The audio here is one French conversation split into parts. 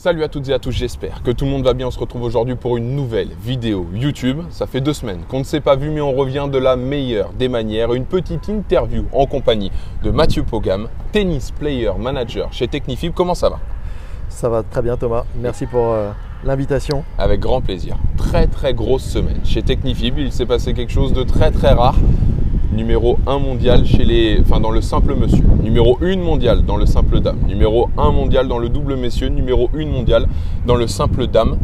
Salut à toutes et à tous, j'espère que tout le monde va bien. On se retrouve aujourd'hui pour une nouvelle vidéo YouTube. Ça fait 2 semaines qu'on ne s'est pas vu, mais on revient de la meilleure des manières. Une petite interview en compagnie de Mathieu Pogam, tennis player manager chez Technifib. Comment ça va? Ça va très bien Thomas, merci pour l'invitation. Avec grand plaisir. Très grosse semaine chez Technifib. Il s'est passé quelque chose de très rare. Numéro 1 mondial dans le simple monsieur, numéro 1 mondial dans le simple dame, numéro 1 mondial dans le double messieurs, numéro 1 mondial dans le simple dame.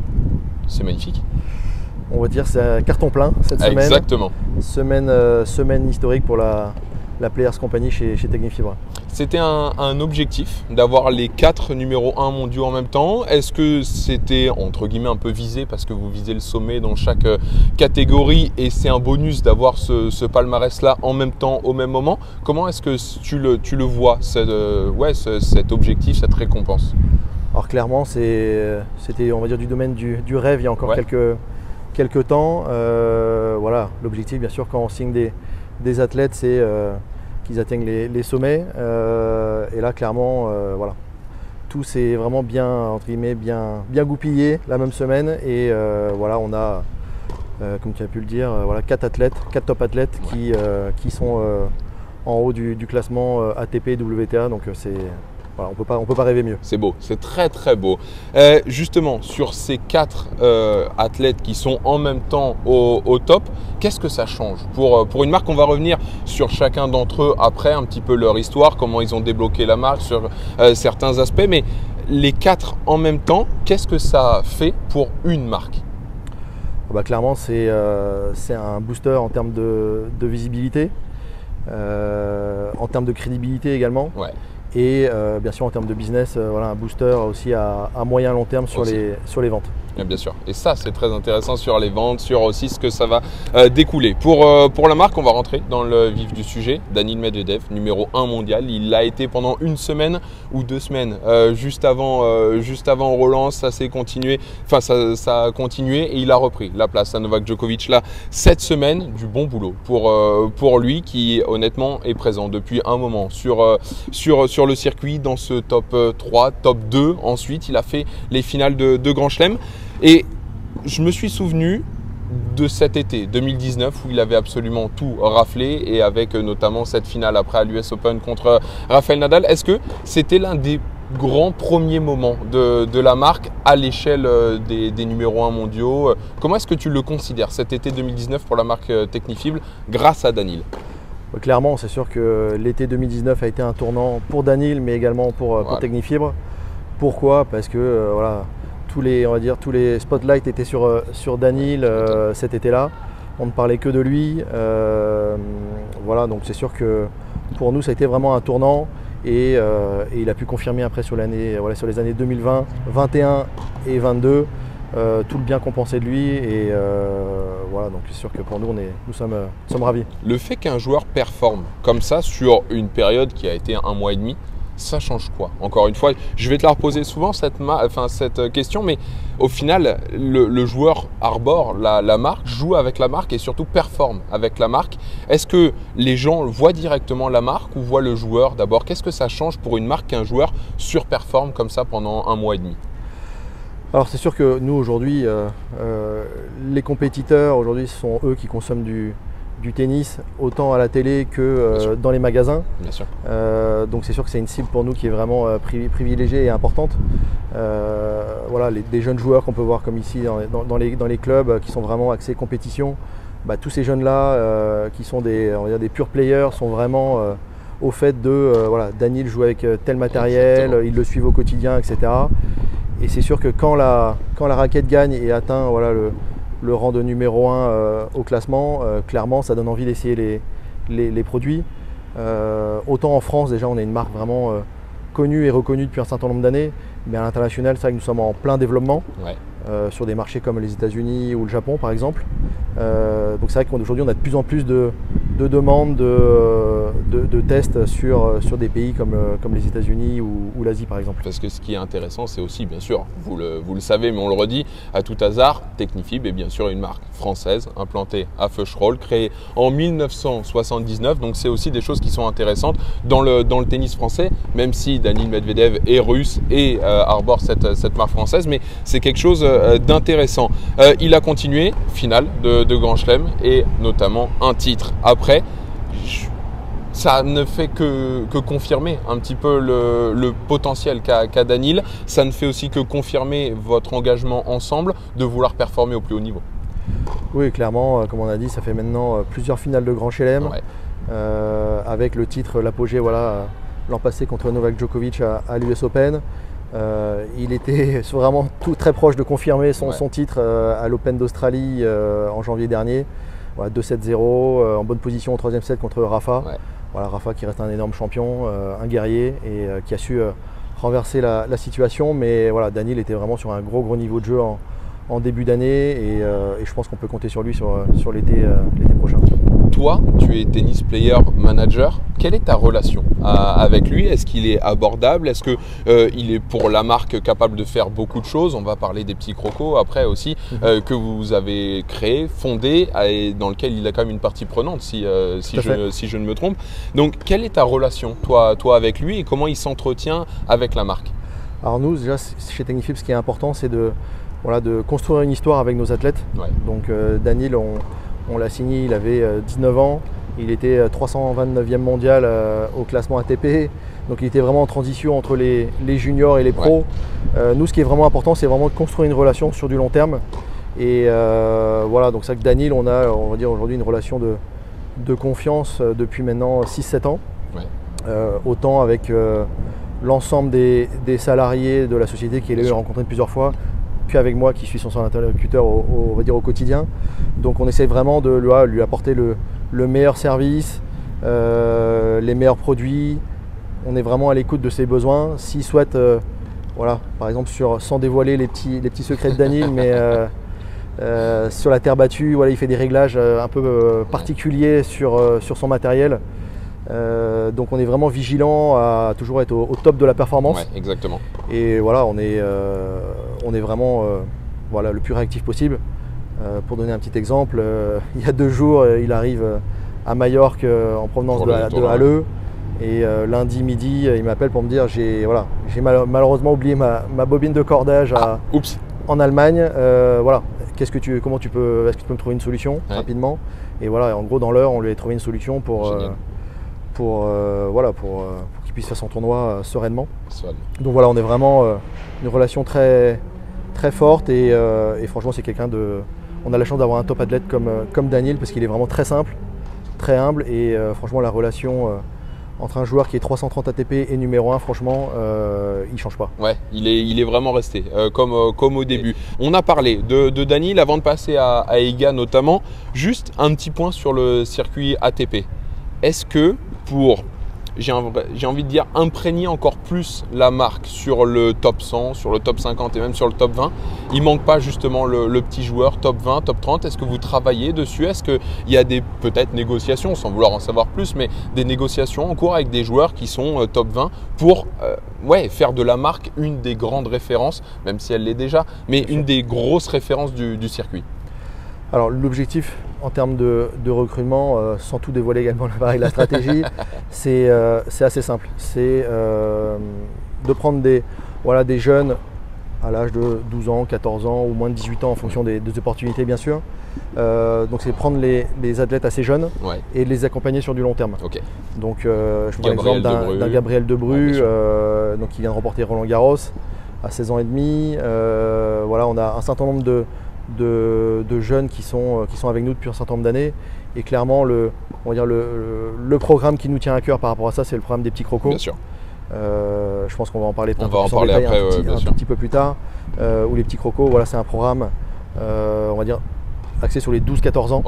C'est magnifique. On va dire c'est un carton plein cette semaine. Exactement. Semaine historique pour la Players Company chez Technifib. C'était un objectif d'avoir les 4 numéros 1 mondiaux en même temps. Est-ce que c'était entre guillemets un peu visé parce que vous visez le sommet dans chaque catégorie et c'est un bonus d'avoir ce palmarès-là en même temps, au même moment? Comment est-ce que tu le vois, cet objectif, cette récompense? Alors clairement, c'était on va dire du domaine du rêve il y a encore quelques temps. Voilà, l'objectif bien sûr quand on signe des athlètes, c'est qu'ils atteignent les sommets. Et là, clairement, voilà, tout s'est vraiment bien, entre guillemets, bien goupillé la même semaine. Et voilà, on a, comme tu as pu le dire, voilà, 4 top athlètes qui sont en haut du classement ATP et WTA. Donc voilà, on peut pas rêver mieux. C'est beau, c'est très beau. Justement, sur ces 4 athlètes qui sont en même temps au top, qu'est-ce que ça change pour une marque? On va revenir sur chacun d'entre eux après, un petit peu leur histoire, comment ils ont débloqué la marque sur certains aspects. Mais les 4 en même temps, qu'est-ce que ça fait pour une marque? Clairement, c'est un booster en termes de visibilité, en termes de crédibilité également. Ouais. Et bien sûr en termes de business, voilà, un booster aussi à moyen long terme sur les ventes. Bien sûr, et ça c'est très intéressant sur les ventes, sur aussi ce que ça va découler. Pour la marque, on va rentrer dans le vif du sujet. Daniil Medvedev, numéro 1 mondial, il l'a été pendant 1 semaine ou 2 semaines. Juste avant Roland, ça s'est continué, enfin ça a continué et il a repris la place à Novak Djokovic là cette semaine. Du bon boulot pour lui qui honnêtement est présent depuis un moment sur le circuit dans ce top 3, top 2. Ensuite, il a fait les finales de Grand Chelem. Et je me suis souvenu de cet été 2019 où il avait absolument tout raflé et avec notamment cette finale après à l'US Open contre Rafael Nadal. Est-ce que c'était l'un des grands premiers moments de la marque à l'échelle des numéros 1 mondiaux? Comment est-ce que tu le considères cet été 2019 pour la marque Technifib grâce à Daniil? Clairement, c'est sûr que l'été 2019 a été un tournant pour Daniil mais également pour Technifib. Pourquoi? Parce que voilà, tous les spotlights étaient sur Daniil cet été-là. On ne parlait que de lui. Voilà, donc c'est sûr que pour nous, ça a été vraiment un tournant. Et il a pu confirmer après sur les années 2020, 2021 et 2022 tout le bien qu'on pensait de lui. Et voilà, donc c'est sûr que pour nous, nous sommes ravis. Le fait qu'un joueur performe comme ça sur une période qui a été 1 mois et demi, ça change quoi? Encore une fois, je vais te la reposer souvent cette question, mais au final, le joueur arbore la marque, joue avec la marque et surtout performe avec la marque. Est-ce que les gens voient directement la marque ou voient le joueur d'abord? Qu'est-ce que ça change pour une marque qu'un joueur surperforme comme ça pendant 1 mois et demi? Alors c'est sûr que nous aujourd'hui, les compétiteurs aujourd'hui, ce sont eux qui consomment du tennis autant à la télé que dans les magasins. Bien sûr. Donc c'est sûr que c'est une cible pour nous qui est vraiment privilégiée et importante. Voilà, des jeunes joueurs qu'on peut voir comme ici dans les clubs qui sont vraiment axés compétition, tous ces jeunes-là qui sont des pure players sont vraiment au fait de Daniil joue avec tel matériel, ils le suivent au quotidien, etc. Et c'est sûr que quand la raquette gagne et atteint le rang de numéro 1 au classement, clairement ça donne envie d'essayer les produits. Autant en France déjà on est une marque vraiment connue et reconnue depuis un certain nombre d'années, mais à l'international c'est vrai que nous sommes en plein développement sur des marchés comme les États-Unis ou le Japon par exemple. Donc c'est vrai qu'aujourd'hui on a de plus en plus de de demandes de tests sur des pays comme les États-Unis ou l'Asie par exemple. Parce que ce qui est intéressant, c'est aussi, bien sûr, vous le savez, mais on le redit, à tout hasard, Technifib est bien sûr une marque française implantée à Feucherolles, créée en 1979. Donc c'est aussi des choses qui sont intéressantes dans le tennis français, même si Daniil Medvedev est russe et arbore cette marque française, mais c'est quelque chose d'intéressant. Il a continué, finale de Grand Chelem et notamment un titre. Après, ça ne fait que confirmer un petit peu le potentiel qu'a Daniil. Ça ne fait aussi que confirmer votre engagement ensemble de vouloir performer au plus haut niveau. Oui, clairement, comme on a dit, ça fait maintenant plusieurs finales de Grand Chelem, avec le titre, l'apogée, voilà, l'an passé contre Novak Djokovic à l'US Open. Il était vraiment très proche de confirmer son titre à l'Open d'Australie en janvier dernier. Voilà, 2-7-0, en bonne position au troisième set contre Rafa. Voilà, Rafa qui reste un énorme champion, un guerrier et qui a su renverser la situation. Mais voilà, Daniil était vraiment sur un gros niveau de jeu en début d'année et je pense qu'on peut compter sur lui sur l'été prochain. Toi, tu es tennis player manager. Quelle est ta relation avec lui? Est-ce qu'il est abordable? Est-ce qu'il est pour la marque capable de faire beaucoup de choses? On va parler des petits crocos après aussi, que vous avez créé, fondé et dans lequel il a quand même une partie prenante si je ne me trompe. Donc, quelle est ta relation, toi avec lui et comment il s'entretient avec la marque? Alors nous, déjà, chez Technifib, ce qui est important, c'est de construire une histoire avec nos athlètes. Donc Daniil, on l'a signé, il avait 19 ans, il était 329e mondial au classement ATP, donc il était vraiment en transition entre les juniors et les pros. Nous, ce qui est vraiment important, c'est vraiment de construire une relation sur du long terme. Et voilà, donc c'est que Daniil, on va dire aujourd'hui une relation de confiance depuis maintenant 6-7 ans, autant avec l'ensemble des salariés de la société qui est rencontré plusieurs fois, qu'avec moi qui suis son interlocuteur on va dire au quotidien. Donc on essaie vraiment de lui apporter le meilleur service, les meilleurs produits. On est vraiment à l'écoute de ses besoins. S'il souhaite, voilà, par exemple sans dévoiler les petits secrets de Daniil, mais sur la terre battue, voilà, il fait des réglages un peu particuliers sur son matériel. Donc on est vraiment vigilant à toujours être au top de la performance. Exactement. Et voilà, on est vraiment voilà, le plus réactif possible. Pour donner un petit exemple, il y a 2 jours, il arrive à Majorque en provenance de Halle. Et lundi midi, il m'appelle pour me dire j'ai malheureusement oublié ma bobine de cordage en Allemagne. Voilà, est-ce que tu peux me trouver une solution rapidement? Et voilà, en gros dans l'heure, on lui a trouvé une solution pour qu'il puisse faire son tournoi sereinement. Donc voilà, on est vraiment une relation très forte et franchement c'est quelqu'un on a la chance d'avoir un top athlète comme Daniil parce qu'il est vraiment très simple, très humble et franchement la relation entre un joueur qui est 330 ATP et numéro 1, franchement, il ne change pas. Ouais, il est vraiment resté comme au début. On a parlé de Daniil avant de passer à Iga notamment. Juste un petit point sur le circuit ATP. Est-ce que j'ai envie de dire, imprégner encore plus la marque sur le top 100, sur le top 50 et même sur le top 20, il ne manque pas justement le petit joueur top 20, top 30? Est-ce que vous travaillez dessus? Est-ce qu'il y a des peut-être négociations, sans vouloir en savoir plus, mais des négociations en cours avec des joueurs qui sont top 20 pour faire de la marque une des grandes références, même si elle l'est déjà, mais une des grosses références du circuit? Alors l'objectif en termes de recrutement, sans tout dévoiler également la stratégie, c'est assez simple. C'est de prendre des jeunes à l'âge de 12 ans, 14 ans ou moins de 18 ans en fonction des opportunités bien sûr. Donc c'est prendre les athlètes assez jeunes et les accompagner sur du long terme. Donc je prends l'exemple d'un Gabriel Debrue donc qui vient de remporter Roland Garros à 16 ans et demi. Voilà, on a un certain nombre de jeunes qui sont avec nous depuis un certain nombre d'années et clairement le programme qui nous tient à cœur par rapport à ça, c'est le programme des petits crocos. Bien sûr. Je pense qu'on va en parler un petit peu plus tard. Où les petits crocos, voilà, c'est un programme on va dire axé sur les 12-14 ans,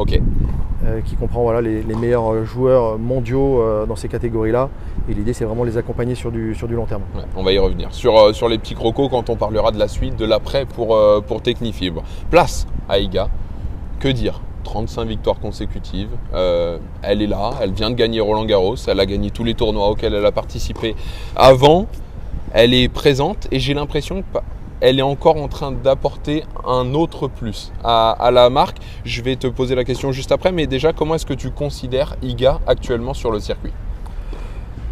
qui comprend voilà, les meilleurs joueurs mondiaux dans ces catégories-là. Et l'idée, c'est vraiment les accompagner sur du long terme. On va y revenir. Sur les petits crocos, quand on parlera de la suite, de l'après pour Technifib. Place à Iga. Que dire? 35 victoires consécutives. Elle est là, elle vient de gagner Roland-Garros, elle a gagné tous les tournois auxquels elle a participé avant. Elle est présente et j'ai l'impression qu'elle est encore en train d'apporter un autre plus à la marque. Je vais te poser la question juste après, mais déjà, comment est-ce que tu considères Iga actuellement sur le circuit?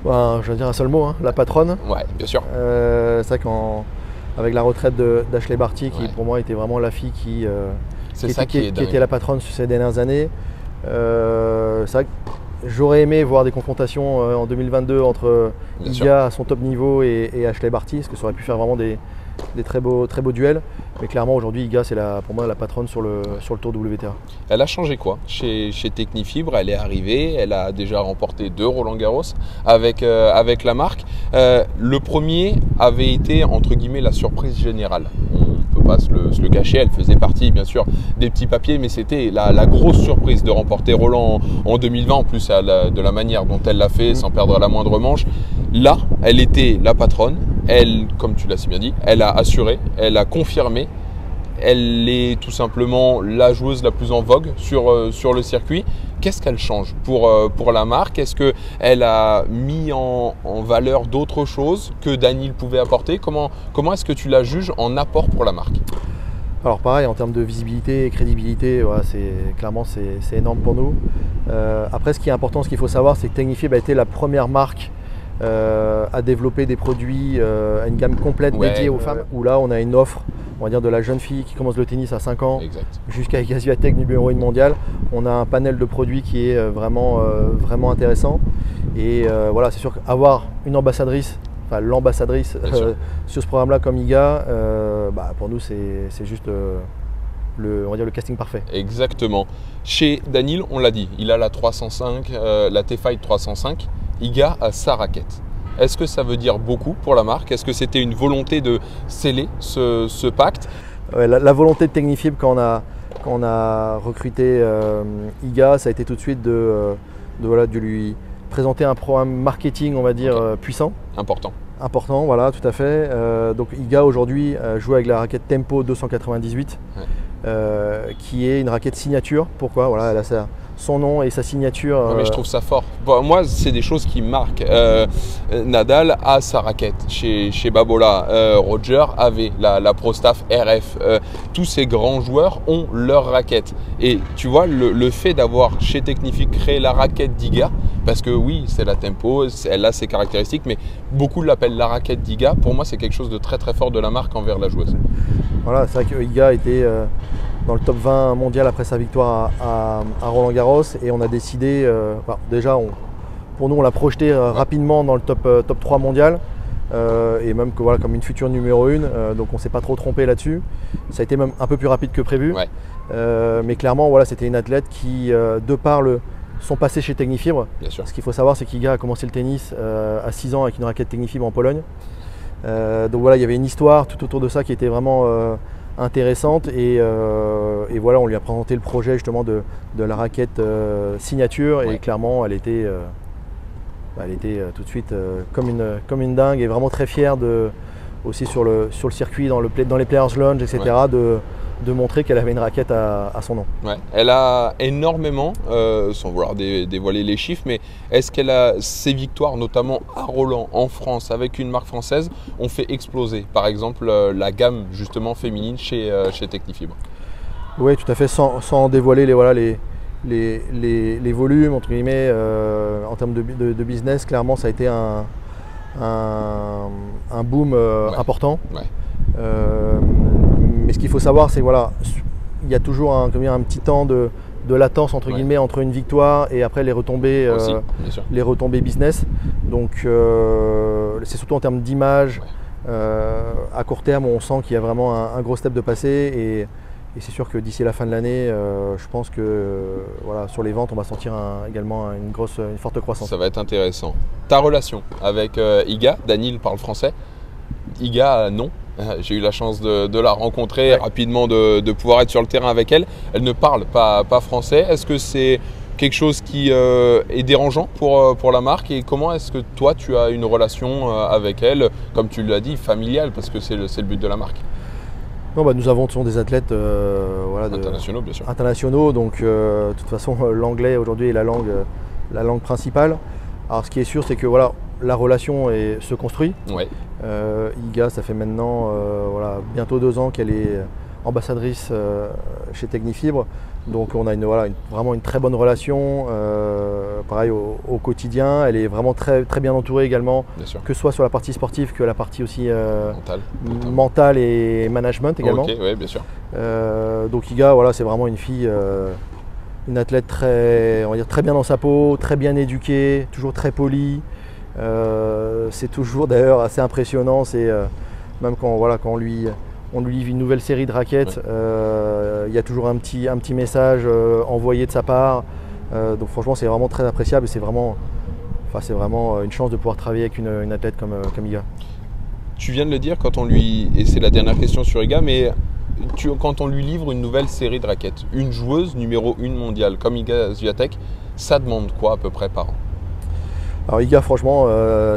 Je vais dire un seul mot, hein, la patronne. Ouais, bien sûr. C'est vrai qu'avec la retraite d'Ashleigh Barty, qui pour moi était vraiment la fille qui était la patronne sur ces dernières années, c'est vrai que j'aurais aimé voir des confrontations en 2022 entre Iga à son top niveau et Ashleigh Barty, parce que ça aurait pu faire vraiment des très beaux duels. Mais clairement aujourd'hui Iga c'est pour moi la patronne sur le tour WTA. Elle a changé quoi chez Technifibre? Elle est arrivée, elle a déjà remporté 2 Roland-Garros avec la marque. Le premier avait été entre guillemets la surprise générale. On peut pas se le cacher, elle faisait partie bien sûr des petits papiers, mais c'était la grosse surprise de remporter Roland en 2020, en plus de la manière dont elle l'a fait, sans perdre la moindre manche. Là, elle était la patronne, elle, comme tu l'as si bien dit, elle a assuré, elle a confirmé, elle est tout simplement la joueuse la plus en vogue sur le circuit. Qu'est-ce qu'elle change pour la marque? Est-ce qu'elle a mis en valeur d'autres choses que Daniil pouvait apporter? Comment est-ce que tu la juges en apport pour la marque? Alors pareil, en termes de visibilité et crédibilité, voilà, clairement c'est énorme pour nous. Après, ce qui est important, ce qu'il faut savoir, c'est que Technifibre a été la première marque à développer des produits à une gamme complète dédiée aux femmes, où là on a une offre, on va dire, de la jeune fille qui commence le tennis à 5 ans jusqu'à Iga Swiatek, numéro 1 mondial. On a un panel de produits qui est vraiment intéressant. Et voilà, c'est sûr qu'avoir une ambassadrice, enfin l'ambassadrice sur ce programme-là comme Iga, pour nous c'est juste on va dire le casting parfait. Exactement. Chez Daniil, on l'a dit, il a la 305, la T-Fight 305. Iga a sa raquette. Est-ce que ça veut dire beaucoup pour la marque? Est-ce que c'était une volonté de sceller ce pacte? La volonté de Technifibre quand on a recruté Iga, ça a été tout de suite de lui présenter un programme marketing, on va dire, puissant. Important, voilà, tout à fait. Donc Iga aujourd'hui joue avec la raquette Tempo 298, qui est une raquette signature. Pourquoi? Voilà, elle a son nom et sa signature. Mais je trouve ça fort. Bon, moi, c'est des choses qui me marquent. Nadal a sa raquette chez Babola. Roger avait la ProStaff RF. Tous ces grands joueurs ont leur raquette. Et tu vois, le fait d'avoir chez Technifibre créé la raquette d'Iga, parce que oui, c'est la Tempo, elle a ses caractéristiques, mais beaucoup l'appellent la raquette d'Iga. Pour moi, c'est quelque chose de très très fort de la marque envers la joueuse. Voilà, c'est vrai que Iga était dans le top 20 mondial après sa victoire à Roland-Garros, et on a décidé, déjà pour nous on l'a projeté rapidement dans le top 3 mondial, et même que, voilà, comme une future numéro 1, donc on ne s'est pas trop trompé là-dessus. Ça a été même un peu plus rapide que prévu, mais clairement voilà, c'était une athlète qui, de par son passé chez Technifibre, ce qu'il faut savoir c'est qu'Iga a commencé le tennis à 6 ans avec une raquette Technifibre en Pologne. Donc voilà, il y avait une histoire tout autour de ça qui était vraiment intéressante, et voilà, on lui a présenté le projet justement de la raquette signature, et clairement elle était tout de suite comme une dingue, et vraiment très fière aussi sur le circuit, dans les Players Lounge, etc., de montrer qu'elle avait une raquette à son nom. Elle a énormément, sans vouloir dévoiler les chiffres, mais est-ce qu'elle a ses victoires, notamment à Roland en France avec une marque française, ont fait exploser par exemple la gamme justement féminine chez Technifibre? Oui, tout à fait, sans dévoiler les volumes entre guillemets, en termes de business. Clairement ça a été un boom important. Mais ce qu'il faut savoir, c'est voilà, il y a toujours un petit temps de latence entre guillemets entre une victoire et après les retombées business. Donc c'est surtout en termes d'image. À court terme, on sent qu'il y a vraiment un gros step de passé, et c'est sûr que d'ici la fin de l'année, je pense que voilà, sur les ventes, on va sentir également une forte croissance. Ça va être intéressant. Ta relation avec Iga, Daniil parle français, Iga non. J'ai eu la chance de la rencontrer rapidement, de pouvoir être sur le terrain avec elle. Elle ne parle pas français. Est-ce que c'est quelque chose qui est dérangeant pour la marque, et comment est-ce que toi tu as une relation avec elle, comme tu l'as dit, familiale, parce que c'est le but de la marque? Non, nous avons des athlètes internationaux, bien sûr. Internationaux, donc de toute façon l'anglais aujourd'hui est la langue principale. Alors ce qui est sûr, c'est que la relation se construit. Ouais. Iga, ça fait maintenant bientôt 2 ans qu'elle est ambassadrice chez Technifibre. Donc on a vraiment une très bonne relation, pareil au quotidien. Elle est vraiment très, très bien entourée également, que ce soit sur la partie sportive que la partie aussi mentale et management également. Ok, ouais, bien sûr. Donc Iga, c'est vraiment une fille, une athlète très bien dans sa peau, très bien éduquée, toujours très polie. C'est toujours d'ailleurs assez impressionnant, même quand on lui livre une nouvelle série de raquettes, il y a toujours un petit message envoyé de sa part. Donc franchement c'est vraiment très appréciable et c'est vraiment une chance de pouvoir travailler avec une athlète comme Iga. Tu viens de le dire et c'est la dernière question sur Iga, mais quand on lui livre une nouvelle série de raquettes, une joueuse numéro 1 mondiale comme Iga Swiatek, ça demande quoi à peu près par an? Alors Iga, franchement,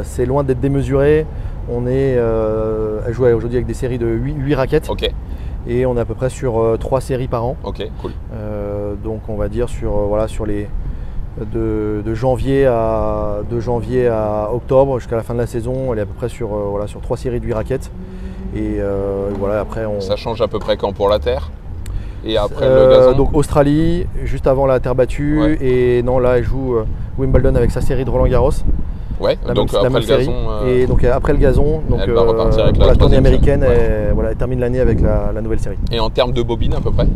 c'est loin d'être démesuré. Elle joue aujourd'hui avec des séries de 8 raquettes. Okay. Et on est à peu près sur 3 séries par an. Ok, cool. Donc on va dire sur les de janvier à octobre jusqu'à la fin de la saison, elle est à peu près sur 3 séries de 8 raquettes. Et après ça change à peu près quand pour la terre? Et après le gazon? Donc Australie, juste avant la terre battue. Ouais. Et non, là elle joue Wimbledon avec sa série de Roland Garros. Ouais, donc après le gazon. Et donc après le gazon, elle va repartir avec la tournée américaine, elle termine l'année avec la nouvelle série. Et en termes de bobine à peu près?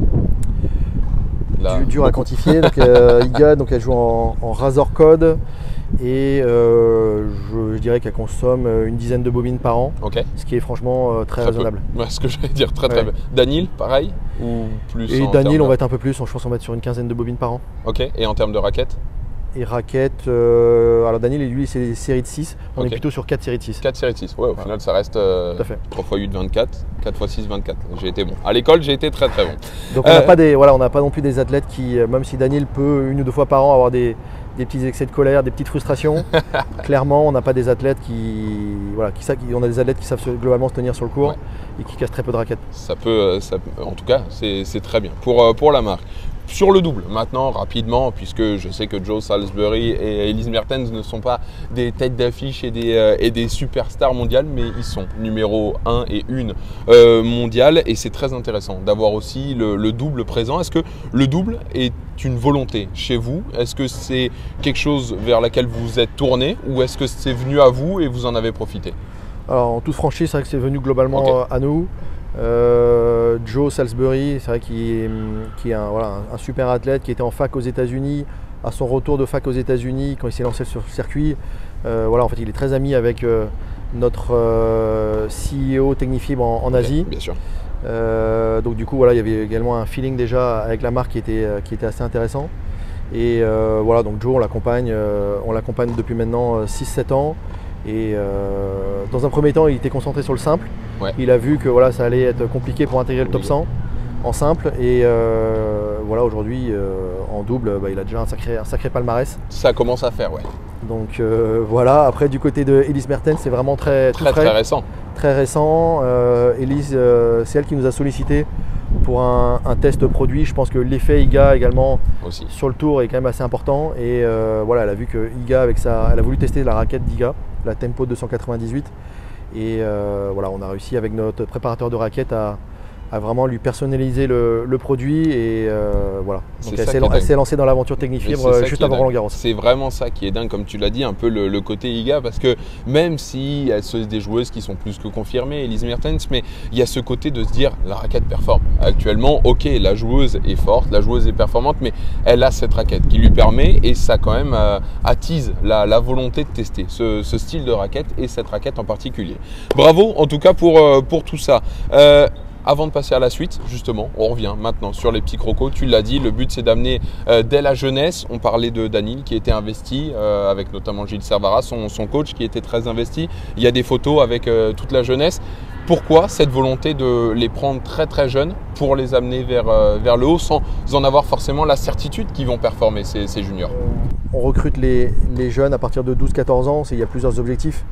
Dur à quantifier. Donc, Iga, elle joue en Razor Code et je dirais qu'elle consomme une dizaine de bobines par an, ce qui est franchement très raisonnable. Ouais, ce que j'allais dire, très bien. Daniil, pareil ou plus? Et Daniil, on va être un peu plus, je pense qu'on va être sur une quinzaine de bobines par an. Ok, et en termes de raquettes? Et raquettes, alors Daniil, lui, c'est des séries de 6. On est plutôt sur 4 séries de 6. 4 séries de 6, ouais, au final, ça reste 3 x 8, 24, 4 x 6, 24. J'ai été bon. À l'école, j'ai été très très bon. Donc on n'a pas non plus des athlètes qui, même si Daniil peut 1 ou 2 fois par an avoir des petits excès de colère, des petites frustrations, clairement, on n'a pas des athlètes on a des athlètes qui savent globalement se tenir sur le court et qui cassent très peu de raquettes. Ça peut en tout cas, c'est très bien pour la marque. Sur le double, maintenant, rapidement, puisque je sais que Joe Salisbury et Elise Mertens ne sont pas des têtes d'affiche et des superstars mondiales, mais ils sont numéro 1 et 1 mondiale. Et c'est très intéressant d'avoir aussi le double présent. Est-ce que le double est une volonté chez vous? Est-ce que c'est quelque chose vers laquelle vous vous êtes tourné ou est-ce que c'est venu à vous et vous en avez profité? Alors, en toute franchise, c'est vrai que c'est venu globalement à nous. Joe Salisbury, c'est vrai qu'il est un super athlète qui était en fac aux États-Unis. À son retour de fac aux États-Unis, quand il s'est lancé sur le circuit, en fait, il est très ami avec notre CEO Technifibre en Asie. Bien sûr. Donc du coup, il y avait également un feeling déjà avec la marque qui était assez intéressant. Et donc Joe, on l'accompagne depuis maintenant 6-7 ans. Et dans un premier temps, il était concentré sur le simple. Ouais. Il a vu que ça allait être compliqué pour intégrer le top 100 en simple. Et aujourd'hui, en double, il a déjà un sacré palmarès. Ça commence à faire, ouais. Donc après, du côté de Elise Mertens, c'est vraiment très récent. Très récent. Elise, c'est elle qui nous a sollicité pour un test produit. Je pense que l'effet Iga également aussi sur le tour est quand même assez important. Et elle a vu que Iga, elle a voulu tester la raquette d'Iga, la Tempo 298. Et on a réussi avec notre préparateur de raquettes à vraiment lui personnaliser le produit. Et donc elle s'est lancée dans l'aventure Technifibre juste avant Roland Garros. C'est vraiment ça qui est dingue, comme tu l'as dit, un peu le côté Iga, parce que même si elles sont des joueuses qui sont plus que confirmées, Elise Mertens, mais il y a ce côté de se dire la raquette performe. Actuellement, ok, la joueuse est forte, la joueuse est performante, mais elle a cette raquette qui lui permet, et ça quand même attise la volonté de tester ce style de raquette et cette raquette en particulier. Bravo en tout cas pour tout ça. Avant de passer à la suite, justement, on revient maintenant sur les petits crocos. Tu l'as dit, le but c'est d'amener dès la jeunesse. On parlait de Daniil qui était investi, avec notamment Gilles Servara, son coach qui était très investi. Il y a des photos avec toute la jeunesse. Pourquoi cette volonté de les prendre très très jeunes pour les amener vers le haut sans en avoir forcément la certitude qu'ils vont performer ces juniors? On recrute les jeunes à partir de 12-14 ans, il y a plusieurs objectifs.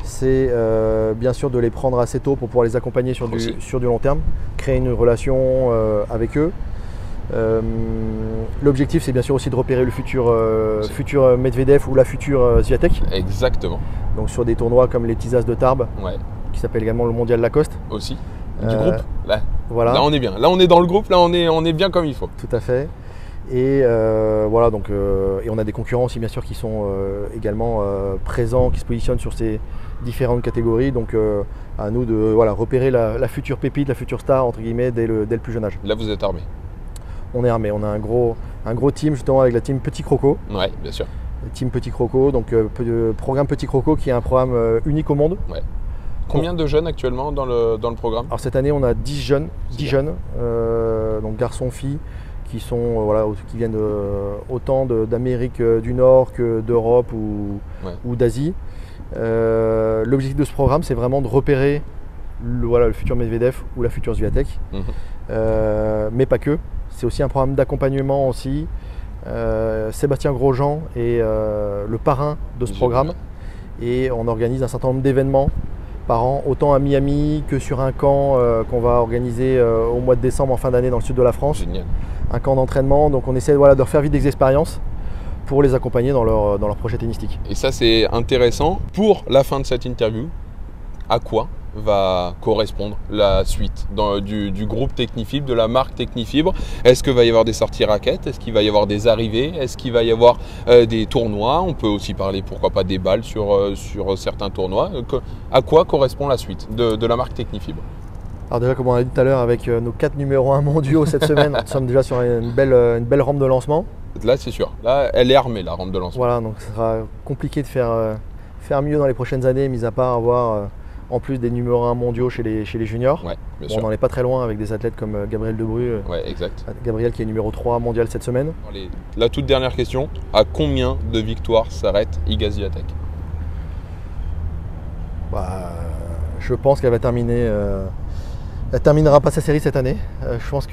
C'est bien sûr de les prendre assez tôt pour pouvoir les accompagner sur du long terme, créer une relation avec eux. L'objectif, c'est bien sûr aussi de repérer le futur Medvedev ou la future Swiatek. Exactement. Donc sur des tournois comme les petits As de Tarbes, qui s'appelle également le Mondial Lacoste. Aussi. Du groupe. Voilà. Là, on est bien. Là, on est dans le groupe. Là, on est bien comme il faut. Tout à fait. Et voilà, donc, et on a des concurrents aussi bien sûr qui sont également présents, qui se positionnent sur ces différentes catégories. Donc à nous de repérer la future pépite, la future star entre guillemets dès le plus jeune âge. Là vous êtes armé. On est armé, on a un gros team justement avec la team Petit Croco. Ouais, bien sûr. Team Petit Croco, donc programme Petit Croco qui est un programme unique au monde. Ouais. Combien de jeunes actuellement dans le programme? Alors cette année on a 10 jeunes, donc garçons, filles, qui viennent autant d'Amérique du Nord que d'Europe ou d'Asie. L'objectif de ce programme, c'est vraiment de repérer le futur Medvedev ou la future Swiatek, mais pas que. C'est aussi un programme d'accompagnement aussi. Sébastien Grosjean est le parrain de ce programme et on organise un certain nombre d'événements par an, autant à Miami que sur un camp qu'on va organiser au mois de décembre en fin d'année dans le sud de la France. Génial. Un camp d'entraînement, donc on essaie de leur faire vivre des expériences pour les accompagner dans leur projet tennistique. Et ça c'est intéressant. Pour la fin de cette interview, à quoi va correspondre la suite du groupe Technifibre, de la marque Technifibre? Est-ce qu'il va y avoir des sorties raquettes? Est-ce qu'il va y avoir des arrivées? Est-ce qu'il va y avoir des tournois? On peut aussi parler, pourquoi pas, des balles sur certains tournois. À quoi correspond la suite de la marque Technifibre? Alors déjà, comme on a dit tout à l'heure, avec nos 4 numéros 1 mondiaux cette semaine, nous sommes déjà sur une belle rampe de lancement. Là c'est sûr, là elle est armée, la rampe de lancement. Voilà, donc ce sera compliqué de faire mieux dans les prochaines années, mis à part avoir en plus des numéros 1 mondiaux chez les juniors. Ouais, bien sûr. On n'en est pas très loin avec des athlètes comme Gabriel Debru. Ouais, exact. Gabriel qui est numéro 3 mondial cette semaine. Allez, la toute dernière question, à combien de victoires s'arrête Iga Swiatek? Je pense qu'elle va terminer. Elle terminera pas sa série cette année. Je pense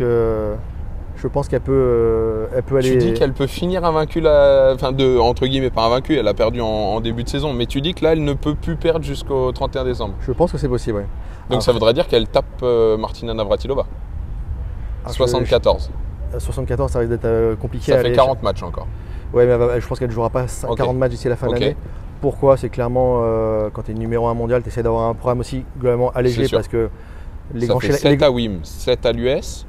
qu'elle peut aller. Tu dis qu'elle peut finir invaincue, entre guillemets, pas invaincue, elle a perdu en début de saison, mais tu dis que là, elle ne peut plus perdre jusqu'au 31 décembre. Je pense que c'est possible, oui. Donc ça voudrait dire qu'elle tape Martina Navratilova. 74. 74, ça risque d'être compliqué. Ça fait 40 matchs encore. Oui, mais je pense qu'elle ne jouera pas 40 matchs d'ici la fin de l'année. Pourquoi? C'est clairement, quand tu es numéro 1 mondial, tu essaies d'avoir un programme aussi globalement allégé parce que les grands chelem. 7 à WIM, 7 à l'US.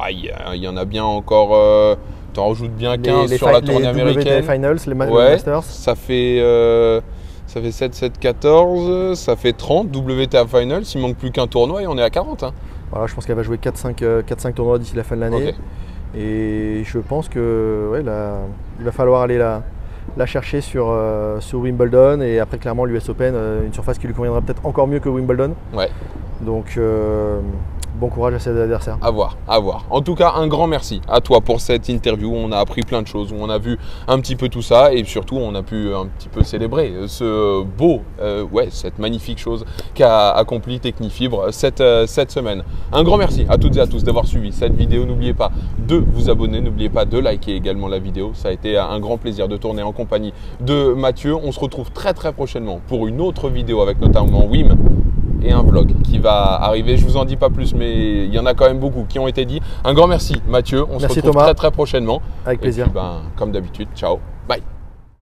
Il y en a bien encore, tu en rajoutes bien 15 sur la tournée américaine. Les Finals, les Masters. Ça fait 7, 7, 14, ça fait 30 WTA Finals. Il manque plus qu'un tournoi et on est à 40. Hein. Voilà, je pense qu'elle va jouer 4-5 tournois d'ici la fin de l'année. Et je pense que il va falloir aller la chercher sur Wimbledon et après clairement l'US Open, une surface qui lui conviendra peut-être encore mieux que Wimbledon. Ouais. Donc bon courage à ses adversaires. À voir, à voir. En tout cas, un grand merci à toi pour cette interview. On a appris plein de choses, on a vu un petit peu tout ça et surtout on a pu un petit peu célébrer ce beau, cette magnifique chose qu'a accompli Technifibre cette semaine. Un grand merci à toutes et à tous d'avoir suivi cette vidéo. N'oubliez pas de vous abonner, n'oubliez pas de liker également la vidéo. Ça a été un grand plaisir de tourner en compagnie de Mathieu. On se retrouve très prochainement pour une autre vidéo avec notamment Wim et un vlog qui va arriver. Je vous en dis pas plus, mais il y en a quand même beaucoup qui ont été dit. Un grand merci Mathieu, on se retrouve très prochainement. Avec plaisir. Et puis, comme d'habitude, ciao, bye.